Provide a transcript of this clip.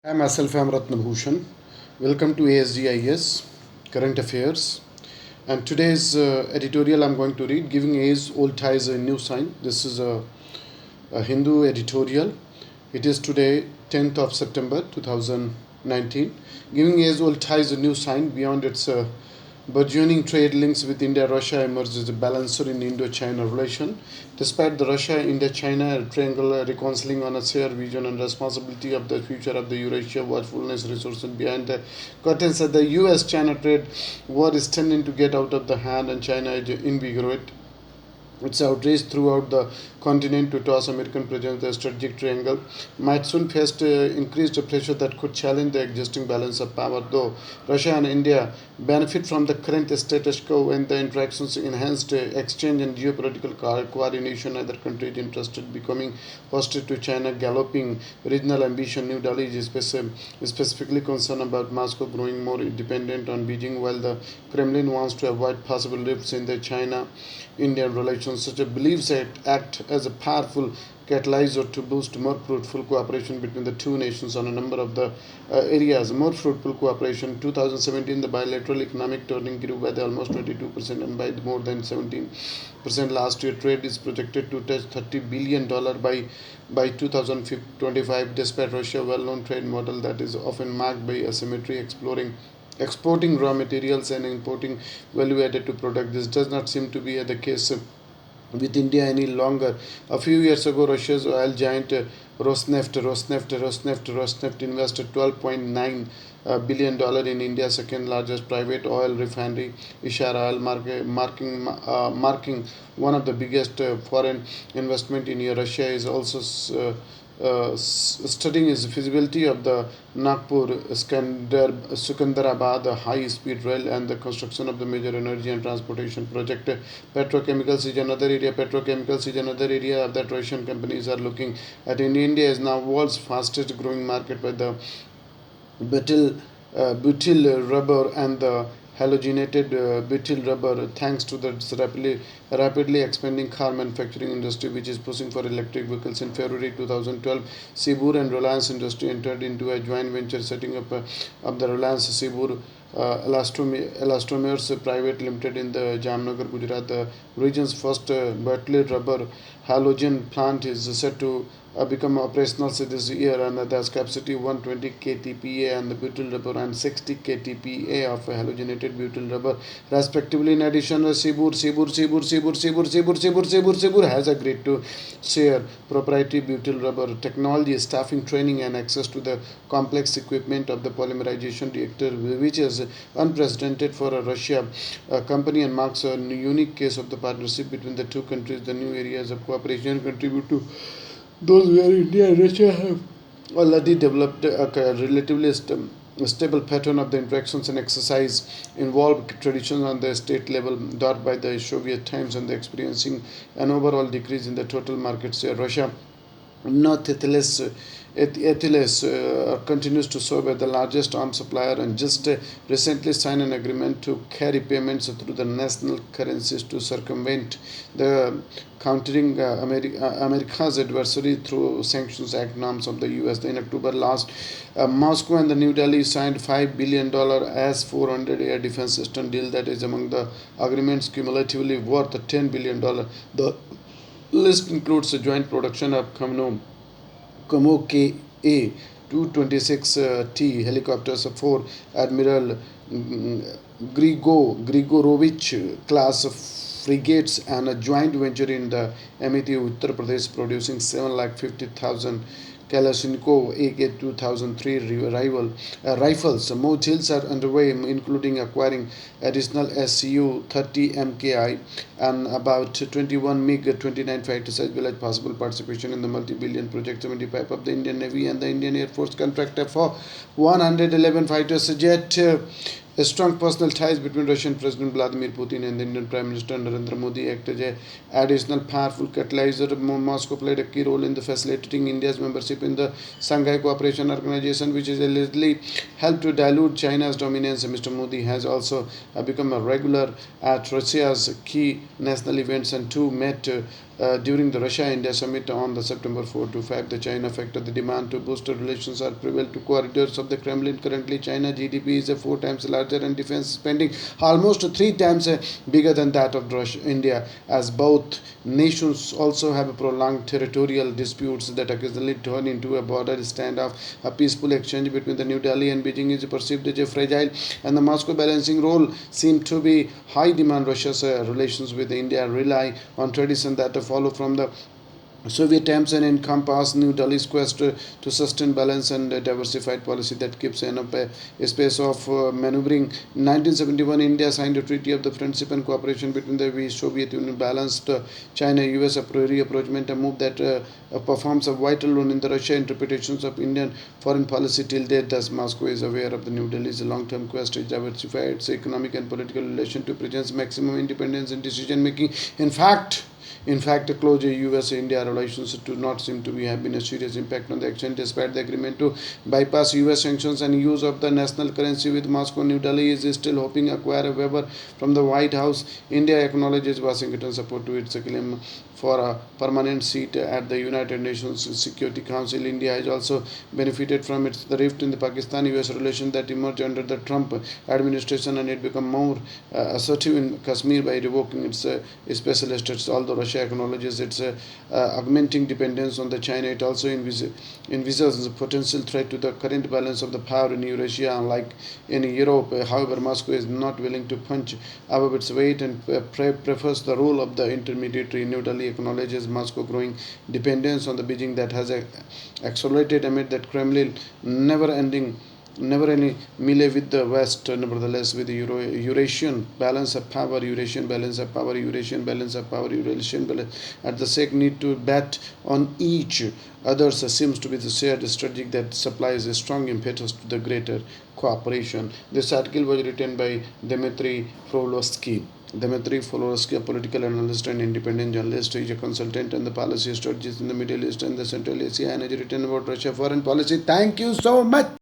I myself am R.R.BHUSHAN. Welcome to ASG Current Affairs. And today's editorial I'm going to read, Giving Age Old Ties a New Sign. This is a Hindu editorial. It is today, 10th of September 2019. Giving Age Old Ties a New Sign beyond its burgeoning trade links with India, Russia emerged as a balancer in Indo-China relation. Despite the Russia-India-China triangle reconciling on a shared vision and responsibility of the future of the Eurasia, watchfulness resources behind the curtains that the U.S.-China trade war is tending to get out of the hand and China is invigorate its outrage throughout the continent to toss American presence. The strategic triangle might soon face increased pressure that could challenge the existing balance of power, though Russia and India benefit from the current status quo and the interactions enhanced exchange and geopolitical coordination. Other countries interested in becoming hostage to China, galloping regional ambition. New Delhi is specifically concerned about Moscow growing more dependent on Beijing, while the Kremlin wants to avoid possible rifts in the China-Indian relations. Such a beliefs act as a powerful catalyzer to boost more fruitful cooperation between the two nations on a number of the areas. More fruitful cooperation. 2017, the bilateral economic turning grew by almost 22% and by more than 17% last year. Trade is projected to touch $30 billion by 2025, despite Russia's well-known trade model that is often marked by asymmetry, exporting raw materials and importing value added to product. This does not seem to be the case with India any longer. A few years ago, Russia's oil giant Rosneft invested $12.9 billion in India's second largest private oil refinery, Ishara Oil, marking one of the biggest foreign investment in year. Russia is also studying its feasibility of the Nagpur Sikandarabad high speed rail and the construction of the major energy and transportation project. Petrochemicals is another area that Russian companies are looking at. In India is now world's fastest growing market by the butyl, butyl rubber and the halogenated butyl rubber, thanks to the rapidly expanding car manufacturing industry, which is pushing for electric vehicles. In February 2012, Sibur and Reliance Industry entered into a joint venture setting up of the Reliance Sibur Elastomers Private Limited in the Jamnagar, Gujarat. The region's first butyl rubber halogen plant is set to become operational this year, and has capacity 120 KTPA and the butyl rubber and 60 KTPA of halogenated butyl rubber respectively. In addition, Sibur has agreed to share proprietary butyl rubber technology, staffing, training, and access to the complex equipment of the polymerization reactor, which is unprecedented for a Russia company and marks a unique case of the partnership between the two countries. The new areas of cooperation contribute to those where India and Russia have already developed a relatively stable pattern of the interactions and exercise involved traditions on the state level, dot by the Soviet times, and the experiencing an overall decrease in the total market share. Russia nonetheless continues to serve as the largest arms supplier and just recently signed an agreement to carry payments through the national currencies to circumvent the countering America's adversary through Sanctions Act norms of the U.S. In October last, Moscow and the New Delhi signed $5 billion S-400 air defense system deal that is among the agreements cumulatively worth $10 billion. The list includes a joint production of Kamoke A 226T helicopters for Admiral Grigorovich class frigates and a joint venture in the Amity, Uttar Pradesh, producing 750,000 Kalashnikov AK-2003 rifles. More deals are underway, including acquiring additional Su-30 MKI and about 21 MiG-29 fighters, as well as possible participation in the multi-billion Project 75 of the Indian Navy and the Indian Air Force contractor for 111 fighters jet. Strong personal ties between Russian President Vladimir Putin and the Indian Prime Minister Narendra Modi act as an additional powerful catalyzer. Moscow played a key role in the facilitating India's membership in the Shanghai Cooperation Organization, which has allegedly helped to dilute China's dominance. Mr. Modi has also become a regular at Russia's key national events and too met During the Russia-India summit on the September 4 to 5, the China factor, the demand to boost relations are prevailed to corridors of the Kremlin. Currently, China GDP is 4 times larger and defense spending almost 3 times bigger than that of Russia, India, as both nations also have prolonged territorial disputes that occasionally turn into a border standoff. A peaceful exchange between the New Delhi and Beijing is perceived as fragile, and the Moscow balancing role seems to be high demand. Russia's relations with India rely on tradition that follow from the Soviet times and encompass New Delhi's quest to sustain balance and diversified policy that gives enough space of maneuvering. In 1971, India signed a treaty of the friendship and cooperation between the Soviet Union, balanced China-US a priori approachment, a move that performs a vital role in the Russia interpretations of Indian foreign policy till date. Thus, Moscow is aware of the New Delhi's long-term quest to diversify its economic and political relation to present maximum independence in decision making. In fact, the close US-India relations do not seem to have been a serious impact on the exchange, despite the agreement to bypass US sanctions and use of the national currency with Moscow. New Delhi is still hoping to acquire a waiver from the White House. India acknowledges Washington's support to its claim for a permanent seat at the United Nations Security Council. India has also benefited from the rift in the Pakistan-US relations that emerged under the Trump administration, and it became more assertive in Kashmir by revoking its special status. Although Russia acknowledges its augmenting dependence on the China, it also envisages a potential threat to the current balance of the power in Eurasia. Unlike in Europe, however, Moscow is not willing to punch above its weight and prefers the role of the intermediary. New Delhi acknowledges Moscow growing dependence on the Beijing that has accelerated amid that Kremlin never any melee with the West. Nevertheless, with the Eurasian balance of power, at the sake need to bet on each others seems to be the shared strategy that supplies a strong impetus to the greater cooperation. This article was written by Dmitry Frolovsky. Dmitry Frolovsky, a political analyst and independent journalist, is a consultant and the policy strategist in the Middle East and the Central Asia, and has written about Russia foreign policy. Thank you so much.